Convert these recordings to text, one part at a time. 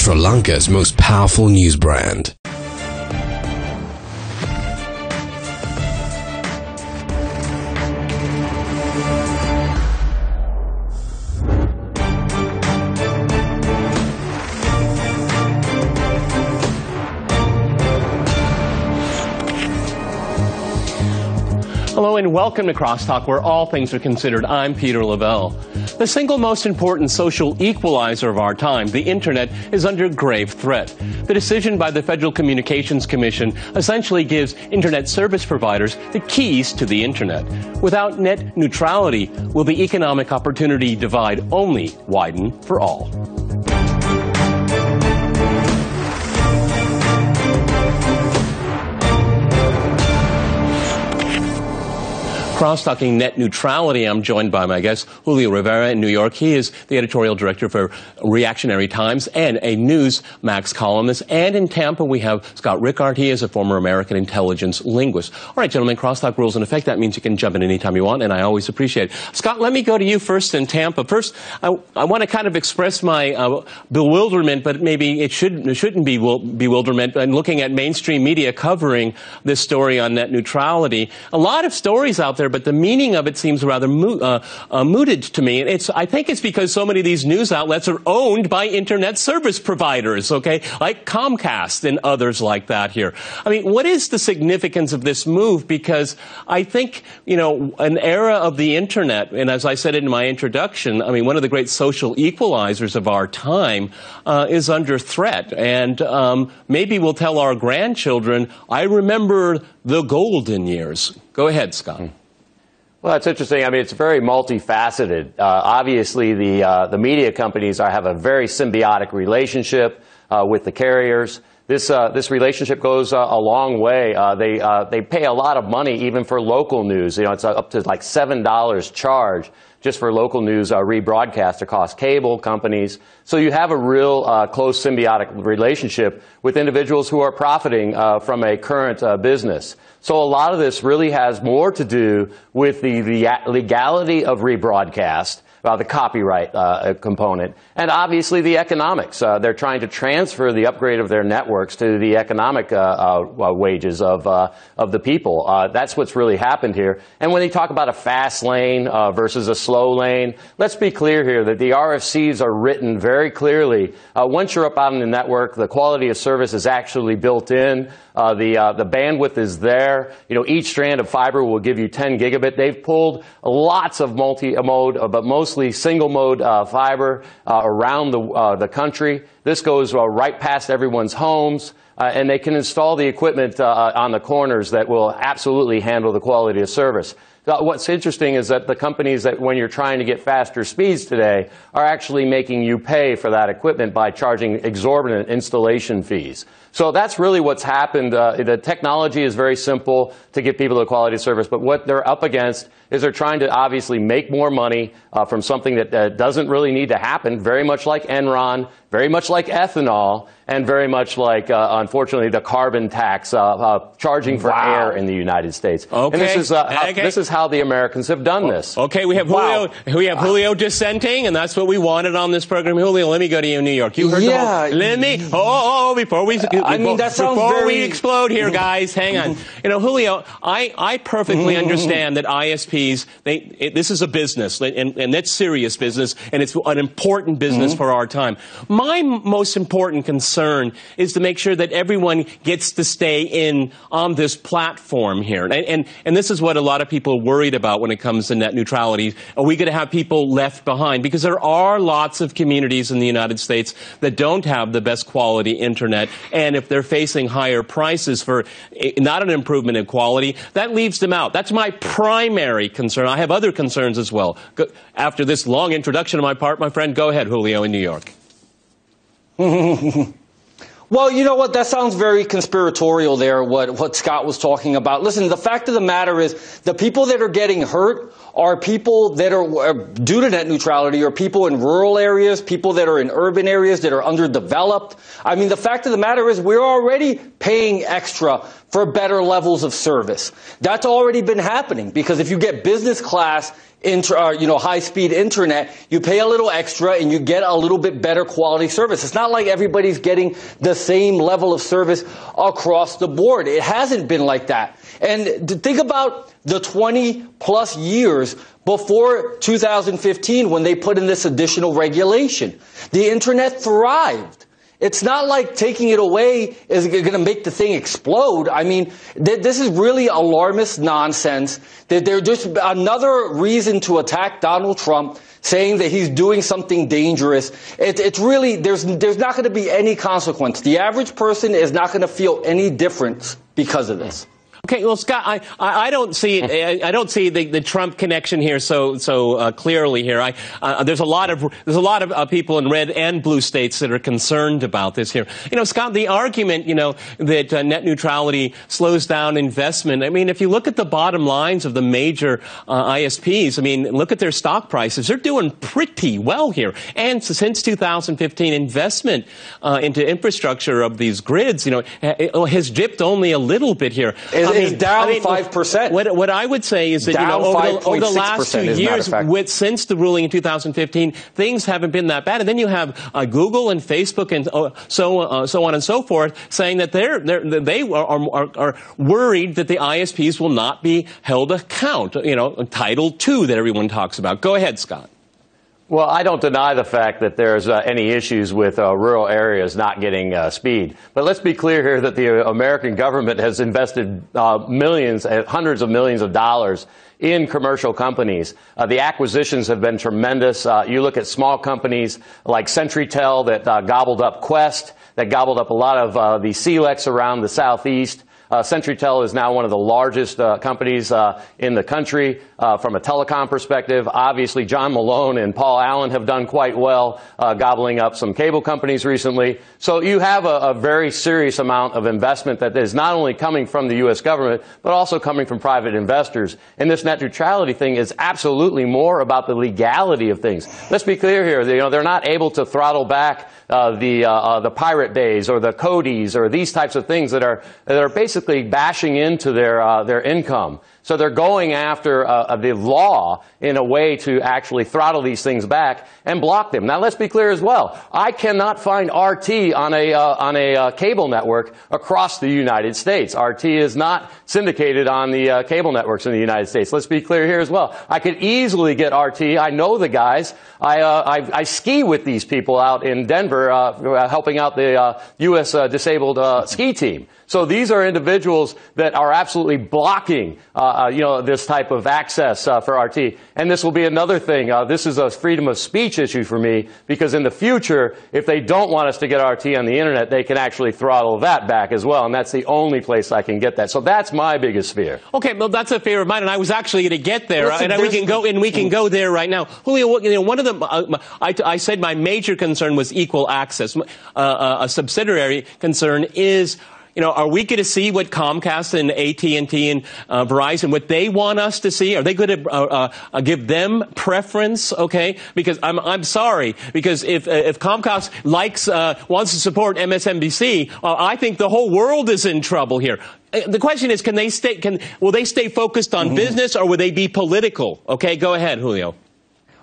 Sri Lanka's most powerful news brand. Hello and welcome to Crosstalk, where all things are considered. I'm Peter Lavelle. The single most important social equalizer of our time, the Internet, is under grave threat. The decision by the Federal Communications Commission essentially gives Internet service providers the keys to the Internet. Without net neutrality, will the economic opportunity divide only widen for all? Cross-talking net neutrality, I'm joined by my guest, Julio Rivera in New York. He is the editorial director for Reactionary Times and a Newsmax columnist. And in Tampa, we have Scott Rickard. He is a former American intelligence linguist. All right, gentlemen, crosstalk rules in effect. That means you can jump in anytime you want, and I always appreciate it. Scott, let me go to you first in Tampa. First, I want to kind of express my bewilderment, but maybe it shouldn't be bewilderment. I'm looking at mainstream media covering this story on net neutrality. A lot of stories out there, but the meaning of it seems rather mooted to me. I think it's because so many of these news outlets are owned by Internet service providers, okay, like Comcast and others like that here. I mean, what is the significance of this move? Because I think, you know, an era of the Internet, and as I said in my introduction, I mean, one of the great social equalizers of our time is under threat. And maybe we'll tell our grandchildren, I remember the golden years. Go ahead, Scott. Well, that's interesting. I mean, it's very multifaceted. Obviously, the media companies have a very symbiotic relationship with the carriers. This relationship goes a long way. They pay a lot of money even for local news. You know, it's up to like $7 charge just for local news rebroadcast across cable companies. So you have a real close symbiotic relationship with individuals who are profiting from a current business. So a lot of this really has more to do with the legality of rebroadcast, the copyright component, and obviously the economics. They're trying to transfer the upgrade of their networks to the economic wages of the people. That's what's really happened here. And when they talk about a fast lane versus a slow lane, let's be clear here that the RFCs are written very clearly. Once you're up on the network, the quality of service is actually built in. The bandwidth is there. You know, each strand of fiber will give you 10 gigabit. They've pulled lots of multi-mode, but mostly single-mode fiber around the country. This goes right past everyone's homes, and they can install the equipment on the corners that will absolutely handle the quality of service. What's interesting is that the companies that, when you're trying to get faster speeds today, are actually making you pay for that equipment by charging exorbitant installation fees. So that's really what's happened. The technology is very simple to give people the quality of service, but what they're up against is they're trying to obviously make more money from something that doesn't really need to happen, very much like Enron, very much like ethanol, and very much like, unfortunately, the carbon tax charging for air in the United States. Okay. And this is how the Americans have done this. Okay, we have Julio. We have Julio dissenting, and that's what we wanted on this program. Julio, let me go to you in New York. You heard the whole, let me. Before we explode here, guys, hang on. You know, Julio, I perfectly understand that ISPs, this is a business, and that's serious business, and it's an important business for our time. My most important concern is to make sure that everyone gets to stay in on this platform here. And this is what a lot of people are worried about when it comes to net neutrality. Are we going to have people left behind? Because there are lots of communities in the United States that don't have the best quality Internet, and if they're facing higher prices for not an improvement in quality, that leaves them out. That's my primary concern. I have other concerns as well. After this long introduction on my part, my friend, go ahead, Julio, in New York. Well, you know what? That sounds very conspiratorial there, what Scott was talking about. Listen, the fact of the matter is the people that are getting hurt are people that are, due to net neutrality, are people in rural areas, people that are in urban areas that are underdeveloped. I mean, the fact of the matter is we're already paying extra for better levels of service. That's already been happening because if you get business class high-speed internet, you pay a little extra and you get a little bit better quality service. It's not like everybody's getting the same level of service across the board. It hasn't been like that. And think about the 20-plus years before 2015 when they put in this additional regulation. The internet thrived. It's not like taking it away is going to make the thing explode. I mean, this is really alarmist nonsense. That they're just another reason to attack Donald Trump, saying that he's doing something dangerous. It's really, there's not going to be any consequence. The average person is not going to feel any difference because of this. Okay, well, Scott, I don't see the Trump connection here so clearly here. There's a lot of people in red and blue states that are concerned about this here. Scott, the argument that net neutrality slows down investment. I mean, if you look at the bottom lines of the major ISPs, I mean, look at their stock prices. They're doing pretty well here. And since 2015, investment into infrastructure of these grids, has dipped only a little bit here. It's down 5%. What I would say is that over the last 2 years, since the ruling in 2015, things haven't been that bad. And then you have Google and Facebook and so on and so forth saying that they are worried that the ISPs will not be held account. Title II that everyone talks about. Go ahead, Scott. Well, I don't deny the fact that there's any issues with rural areas not getting speed. But let's be clear here that the American government has invested millions, hundreds of millions of dollars in commercial companies. The acquisitions have been tremendous. You look at small companies like CenturyTel that gobbled up Quest, that gobbled up a lot of the CLECs around the Southeast. CenturyTel is now one of the largest companies in the country from a telecom perspective. Obviously, John Malone and Paul Allen have done quite well gobbling up some cable companies recently. So you have a very serious amount of investment that is not only coming from the U.S. government, but also coming from private investors. And this net neutrality thing is absolutely more about the legality of things. Let's be clear here. They're not able to throttle back the Pirate Bays or the Cody's or these types of things that are basically bashing into their income. So they're going after the law in a way to actually throttle these things back and block them. Now, let's be clear as well. I cannot find RT on a cable network across the United States. RT is not syndicated on the cable networks in the United States. Let's be clear here as well. I could easily get RT. I know the guys. I ski with these people out in Denver, helping out the U.S. disabled ski team. So these are individuals that are absolutely blocking, this type of access for RT. And this will be another thing. This is a freedom of speech issue for me, because in the future, if they don't want us to get RT on the internet, they can actually throttle that back as well. And that's the only place I can get that. So that's my biggest fear. Okay, well, that's a fear of mine, and I was actually going to get there, and we can go there right now. Julio, one of the I said my major concern was equal access. A subsidiary concern is, are we going to see what Comcast and AT&T and Verizon, what they want us to see? Are they going to give them preference? Okay, because I'm sorry, because if Comcast wants to support MSNBC, I think the whole world is in trouble here. The question is, will they stay focused on business, or will they be political? Okay, go ahead, Julio.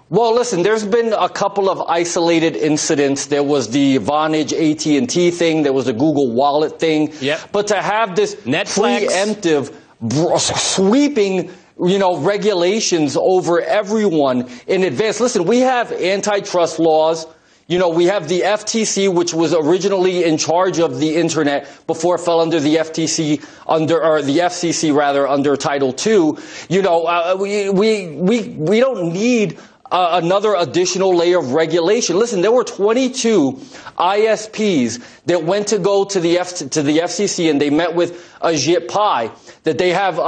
Well, listen, there's been a couple of isolated incidents. There was the Vonage AT&T thing. There was the Google Wallet thing. Yep. But to have this Netflix preemptive, sweeping, regulations over everyone in advance. Listen, we have antitrust laws. We have the FTC, which was originally in charge of the internet before it fell under the FCC under Title II. We don't need another additional layer of regulation. Listen, there were 22 ISPs that went to go to the FCC, and they met with Ajit Pai, that they have,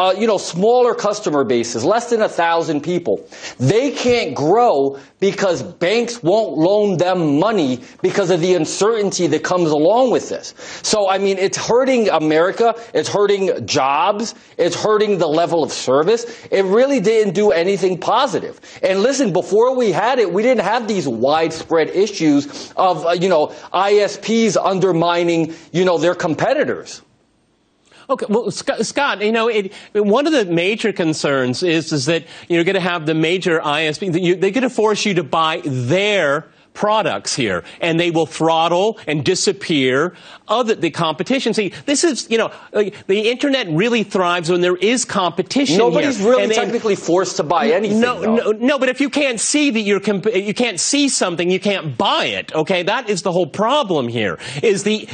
smaller customer bases, less than 1,000 people. They can't grow because banks won't loan them money because of the uncertainty that comes along with this. So, I mean, it's hurting America. It's hurting jobs. It's hurting the level of service. It really didn't do anything positive. And listen, before we had it, we didn't have these widespread issues of, ISPs undermining, their competitors. Okay, well, Scott, one of the major concerns is that you're going to have the major ISP, they're going to force you to buy their products here, and they will throttle and disappear the competition. See, this is, the internet really thrives when there is competition. Nobody's really technically forced to buy anything. No, but if you can't see that you can't see something, you can't buy it. Okay, that is the whole problem here.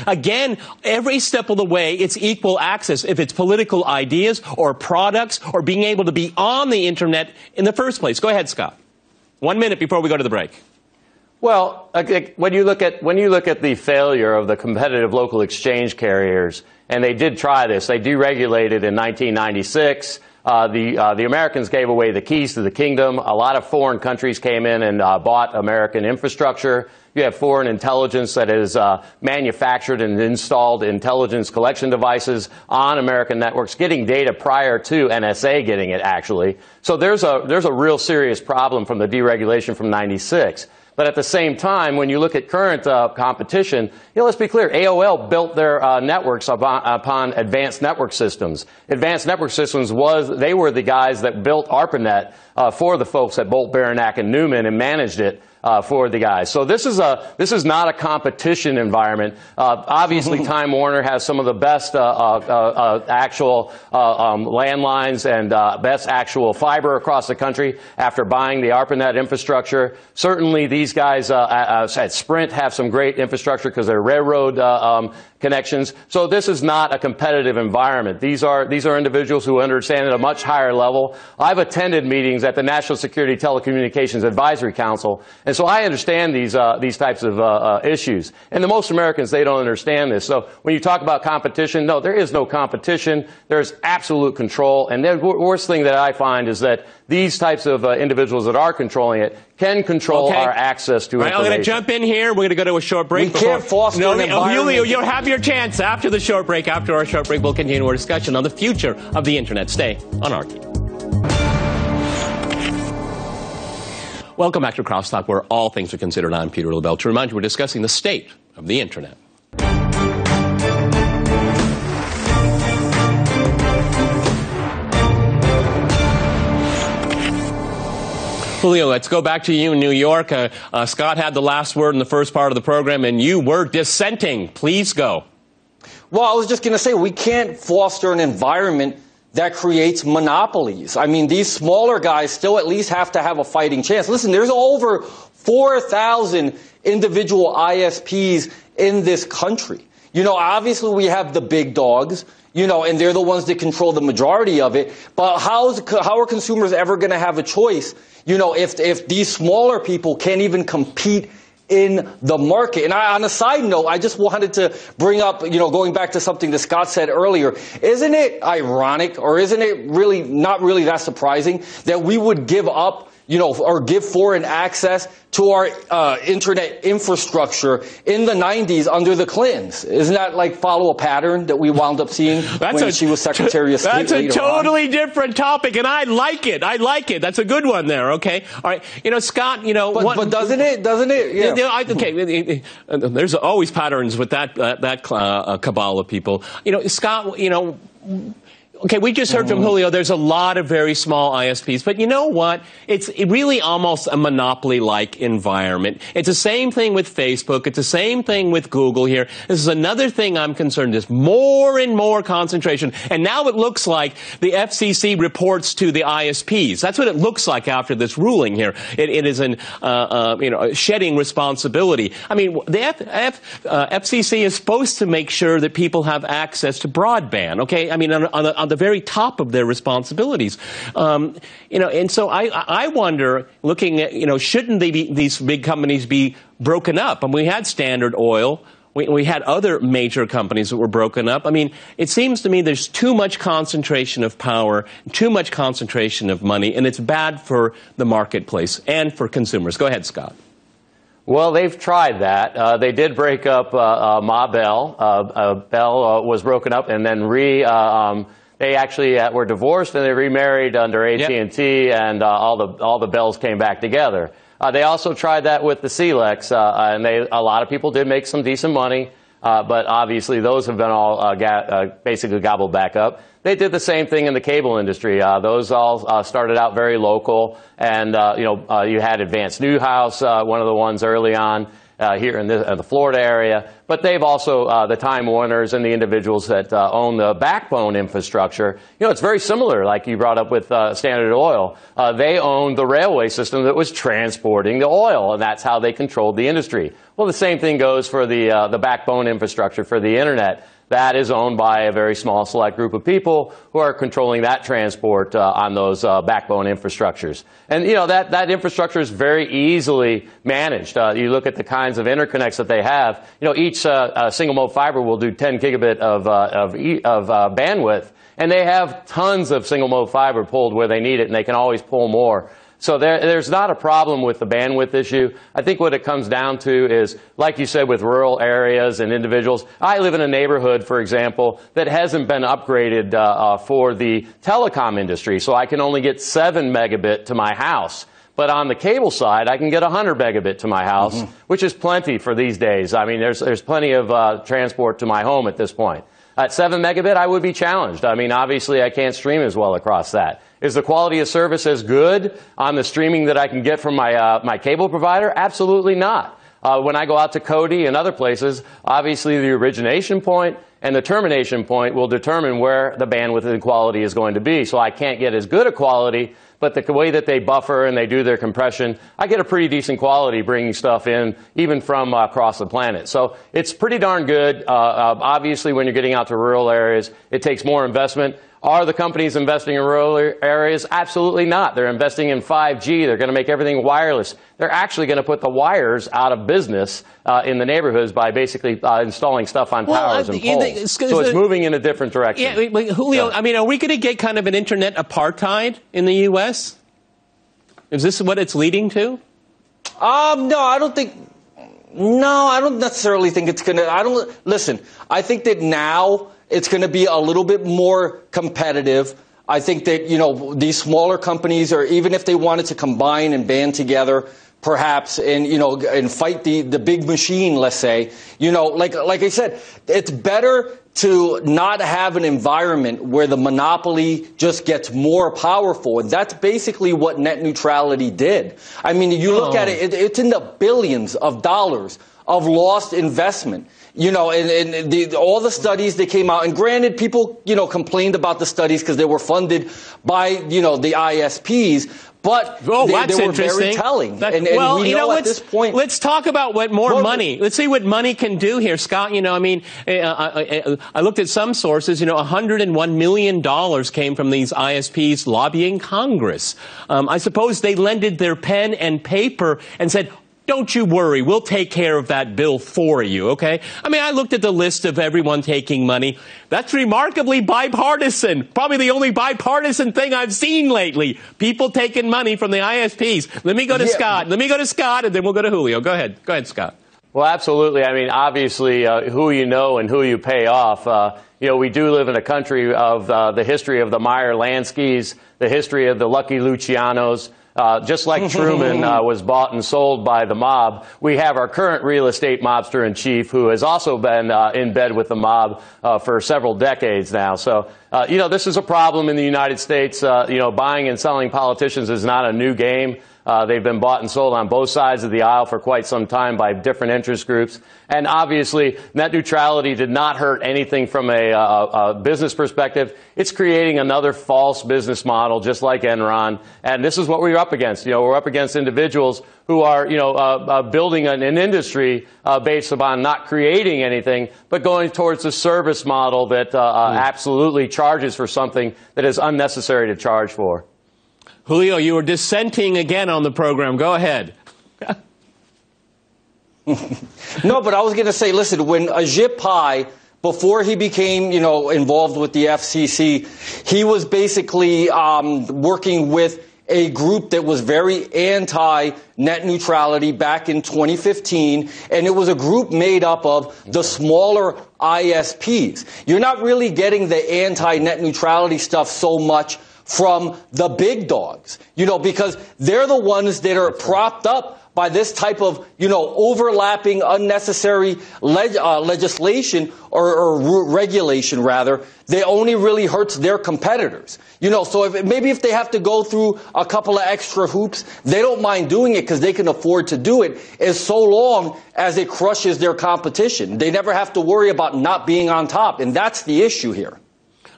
Again, every step of the way, it's equal access. If it's political ideas or products or being able to be on the internet in the first place. Go ahead, Scott. 1 minute before we go to the break. Well, when you look at the failure of the competitive local exchange carriers, and they did try this, they deregulated in 1996. The Americans gave away the keys to the kingdom. A lot of foreign countries came in and bought American infrastructure. You have foreign intelligence that has manufactured and installed intelligence collection devices on American networks, getting data prior to NSA getting it, actually. So there's a real serious problem from the deregulation from 96. But at the same time, when you look at current competition, let's be clear, AOL built their networks upon advanced network systems. Advanced network systems they were the guys that built ARPANET for the folks at Bolt, Beranek, and Newman and managed it for the guys. So this is not a competition environment. Obviously, Time Warner has some of the best actual landlines and best actual fiber across the country after buying the ARPANET infrastructure. Certainly, these guys at Sprint have some great infrastructure because they're railroad connections. So this is not a competitive environment. These are individuals who understand at a much higher level. I've attended meetings at the National Security Telecommunications Advisory Council, and so I understand these types of issues. And the most Americans, they don't understand this. So when you talk about competition, no, there is no competition. There's absolute control. And the worst thing that I find is that these types of individuals that are controlling it can control our access to information. I'm going to jump in here. We're going to go to a short break. We can't foster an environment. Julio, you'll have your chance after the short break. After our short break, we'll continue our discussion on the future of the Internet. Stay on RT. Welcome back to Crosstalk, where all things are considered. I'm Peter LaBelle. To remind you, we're discussing the state of the Internet. Julio, let's go back to you in New York. Scott had the last word in the first part of the program, and you were dissenting. Please go. Well, I was just going to say, we can't foster an environment that creates monopolies. I mean, these smaller guys still at least have to have a fighting chance. Listen, there's over 4,000 individual ISPs in this country. Obviously we have the big dogs, and they're the ones that control the majority of it. But how are consumers ever going to have a choice, if these smaller people can't even compete in the market? And on a side note, I just wanted to bring up, going back to something that Scott said earlier, isn't it ironic, or isn't it really not really that surprising that we would give up, or give foreign access to our internet infrastructure in the 90s under the Clintons? Isn't that follow a pattern that we wound up seeing when she was Secretary of State? That's a totally different topic, and I like it. That's a good one there. Okay, all right. Scott. But doesn't it? Yeah. Okay. There's always patterns with that cabal of people. Scott. Okay, we just heard from Julio, there's a lot of very small ISPs, but you know what? It's really almost a monopoly-like environment. It's the same thing with Facebook. It's the same thing with Google here. This is another thing I'm concerned is more and more concentration. And now it looks like the FCC reports to the ISPs. That's what it looks like after this ruling here. It is shedding responsibility. I mean, the FCC is supposed to make sure that people have access to broadband, okay? I mean, on the very top of their responsibilities. And so I wonder, looking at, shouldn't these big companies be broken up? And we had Standard Oil. We had other major companies that were broken up. I mean, it seems to me there's too much concentration of power, too much concentration of money, and it's bad for the marketplace and for consumers. Go ahead, Scott. Well, they've tried that. They did break up Ma Bell. Bell was broken up, and then they actually were divorced, and they remarried under AT&T, and all the Bells came back together. They also tried that with the CLECs, and a lot of people did make some decent money. but obviously those have been all basically gobbled back up. They did the same thing in the cable industry. Those all started out very local, and you had Advanced Newhouse, one of the ones early on here in the Florida area. But they've also the Time Warners and the individuals that own the backbone infrastructure. It's very similar, like you brought up with Standard Oil. They owned the railway system that was transporting the oil, and that's how they controlled the industry. Well, the same thing goes for the backbone infrastructure for the internet. That is owned by a very small select group of people who are controlling that transport on those backbone infrastructures. And, that infrastructure is very easily managed. You look at the kinds of interconnects that they have. Each single mode fiber will do 10 gigabit of bandwidth, and they have tons of single mode fiber pulled where they need it, and they can always pull more. So there's not a problem with the bandwidth issue. I think what it comes down to is, like you said, with rural areas and individuals. I live in a neighborhood, for example, that hasn't been upgraded for the telecom industry, so I can only get 7 megabit to my house. But on the cable side, I can get 100 megabit to my house, which is plenty for these days. I mean, there's plenty of transport to my home at this point. At 7 megabit, I would be challenged. I mean, obviously, I can't stream as well across that. Is the quality of service as good on the streaming that I can get from my cable provider? Absolutely not. When I go out to Cody and other places, obviously the origination point and the termination point will determine where the bandwidth and quality is going to be. So I can't get as good a quality, but the way that they buffer and they do their compression, I get a pretty decent quality bringing stuff in, even from across the planet. So it's pretty darn good. Obviously, when you're getting out to rural areas, it takes more investment. Are the companies investing in rural areas? Absolutely not. They're investing in 5G. They're going to make everything wireless. They're actually going to put the wires out of business in the neighborhoods by basically installing stuff on towers and poles. So it's moving in a different direction. Yeah, Julio, I mean, are we going to get kind of an internet apartheid in the U.S.? Is this what it's leading to? No, I don't think. No, I don't necessarily think it's going to. Listen, I think that now it's going to be a little bit more competitive. I think that, these smaller companies, or even if they wanted to combine and band together, perhaps, and, and fight the big machine, let's say, like I said, it's better to not have an environment where the monopoly just gets more powerful. And that's basically what net neutrality did. I mean, you look at it, it's in the billions of dollars of lost investment. All the studies that came out, and granted, people, complained about the studies because they were funded by, the ISPs, but they were very telling. And we know at this point. Let's talk about what money. Let's see what money can do here, Scott. I looked at some sources. $101 million came from these ISPs lobbying Congress. I suppose they lended their pen and paper and said, don't you worry, we'll take care of that bill for you, okay? I mean, I looked at the list of everyone taking money. That's remarkably bipartisan. Probably the only bipartisan thing I've seen lately. People taking money from the ISPs. Let me go to Scott. Let me go to Scott, and then we'll go to Julio. Go ahead. Go ahead, Scott. Well, absolutely. I mean, obviously, who you know and who you pay off. We do live in a country of the history of the Meyer Lanskys, the history of the Lucky Lucianos. Just like Truman was bought and sold by the mob, we have our current real estate mobster-in-chief who has also been in bed with the mob for several decades now. So, this is a problem in the United States. Buying and selling politicians is not a new game. They've been bought and sold on both sides of the aisle for quite some time by different interest groups. And obviously, net neutrality did not hurt anything from a business perspective. It's creating another false business model, just like Enron. And this is what we're up against. We're up against individuals who are, building an industry based upon not creating anything, but going towards a service model that absolutely charges for something that is unnecessary to charge for. Julio, you were dissenting again on the program. Go ahead. No, but I was going to say, listen, when Ajit Pai, before he became, involved with the FCC, he was basically working with a group that was very anti-net neutrality back in 2015, and it was a group made up of the smaller ISPs. You're not really getting the anti-net neutrality stuff so much from the big dogs, because they're the ones that are propped up by this type of, overlapping, unnecessary legislation or regulation, rather, they only really hurts their competitors. So maybe if they have to go through a couple of extra hoops, they don't mind doing it because they can afford to do it, as so long as it crushes their competition. They never have to worry about not being on top, and that's the issue here.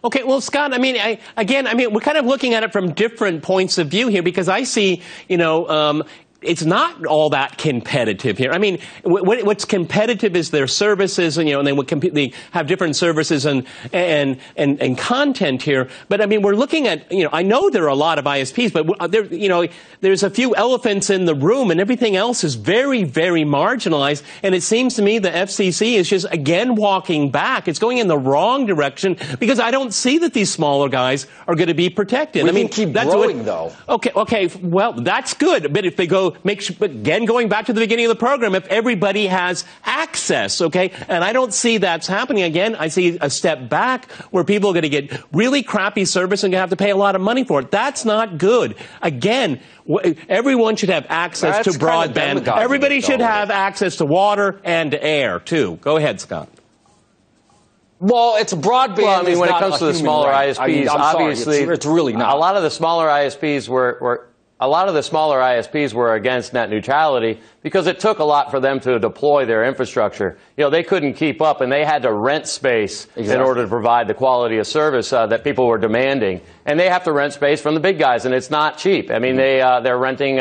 Okay, well, Scott, we're kind of looking at it from different points of view here, because I see, it's not all that competitive here. What's competitive is their services, and they have different services and content here. But we're looking at, I know there are a lot of ISPs, but there's a few elephants in the room, and everything else is very, very marginalized. And it seems to me the FCC is just again walking back. It's going in the wrong direction, because I don't see that these smaller guys are going to be protected. We can keep growing, though. Okay, well, that's good. But if they go. But again, going back to the beginning of the program, if everybody has access, okay, and I don't see that's happening. Again, I see a step back where people are going to get really crappy service and going to have to pay a lot of money for it. That's not good. Again, everyone should have access to broadband. Everybody should have access to water and to air, too. Go ahead, Scott. Well, it's broadband. Well, when it comes to the smaller ISPs, obviously, it's really not. A lot of the smaller ISPs were against net neutrality because it took a lot for them to deploy their infrastructure. They couldn't keep up, and they had to rent space in order to provide the quality of service that people were demanding. And they have to rent space from the big guys, and it's not cheap. They're renting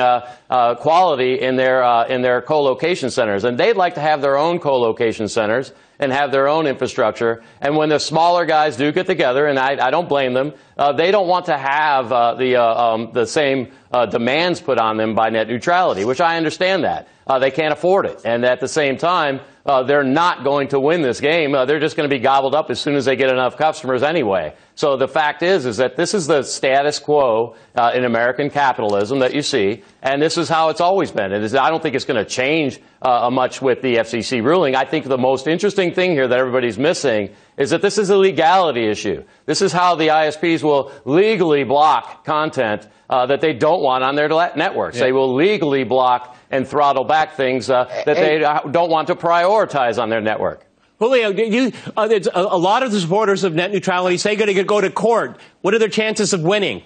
quality in their co-location centers, and they'd like to have their own co-location centers and have their own infrastructure. And when the smaller guys do get together, and I don't blame them, they don't want to have the same demands put on them by net neutrality, which I understand that. They can't afford it. And at the same time, they're not going to win this game. They're just going to be gobbled up as soon as they get enough customers anyway. So the fact is that this is the status quo in American capitalism that you see, and this is how it's always been. And I don't think it's going to change much with the FCC ruling. I think the most interesting thing here that everybody's missing is that this is a legality issue. This is how the ISPs will legally block content that they don't want on their networks. Yeah. They will legally block and throttle back things that they don't want to prioritize on their network. Julio, there's a lot of the supporters of net neutrality say they're going to go to court. What are their chances of winning?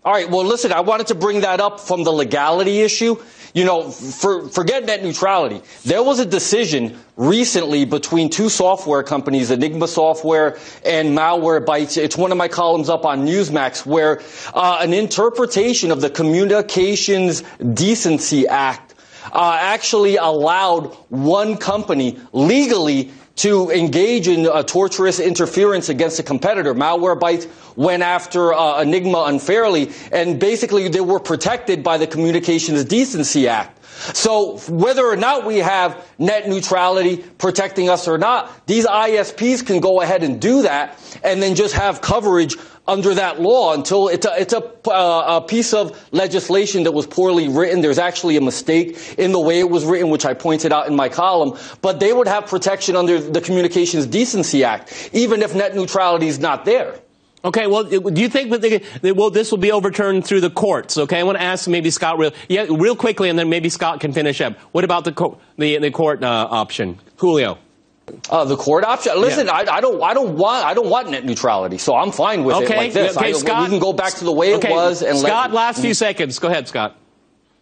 All right, well, listen, I wanted to bring that up from the legality issue. Forget net neutrality. There was a decision recently between two software companies, Enigma Software and Malwarebytes. It's one of my columns up on Newsmax, where an interpretation of the Communications Decency Act actually allowed one company legally to engage in torturous interference against a competitor. Malwarebytes went after Enigma unfairly, and basically they were protected by the Communications Decency Act. So whether or not we have net neutrality protecting us or not, these ISPs can go ahead and do that and then just have coverage under that law until it's a piece of legislation that was poorly written. There's actually a mistake in the way it was written, which I pointed out in my column. But they would have protection under the Communications Decency Act, even if net neutrality is not there. Okay, well, do you think that this will be overturned through the courts? Okay, I want to ask maybe Scott real quickly, and then maybe Scott can finish up. What about the court option, Julio? The court option. Listen, yeah. I don't want net neutrality, so I'm fine with it like this. Okay, Scott, we can go back to the way it was. And Scott, last few seconds. Go ahead, Scott.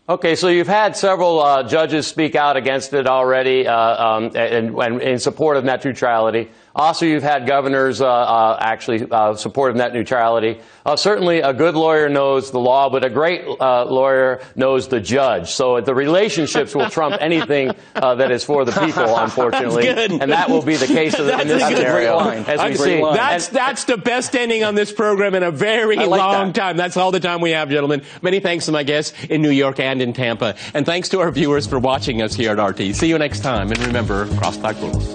Okay, so you've had several judges speak out against it already, and in support of net neutrality. Also, you've had governors actually support net neutrality. Certainly, a good lawyer knows the law, but a great lawyer knows the judge. So the relationships will trump anything that is for the people, unfortunately. And that will be the case in this scenario. As we see. That's the best ending on this program in a very long time. That's all the time we have, gentlemen. Many thanks to my guests in New York and in Tampa. And thanks to our viewers for watching us here at RT. See you next time. And remember, cross-talk rules.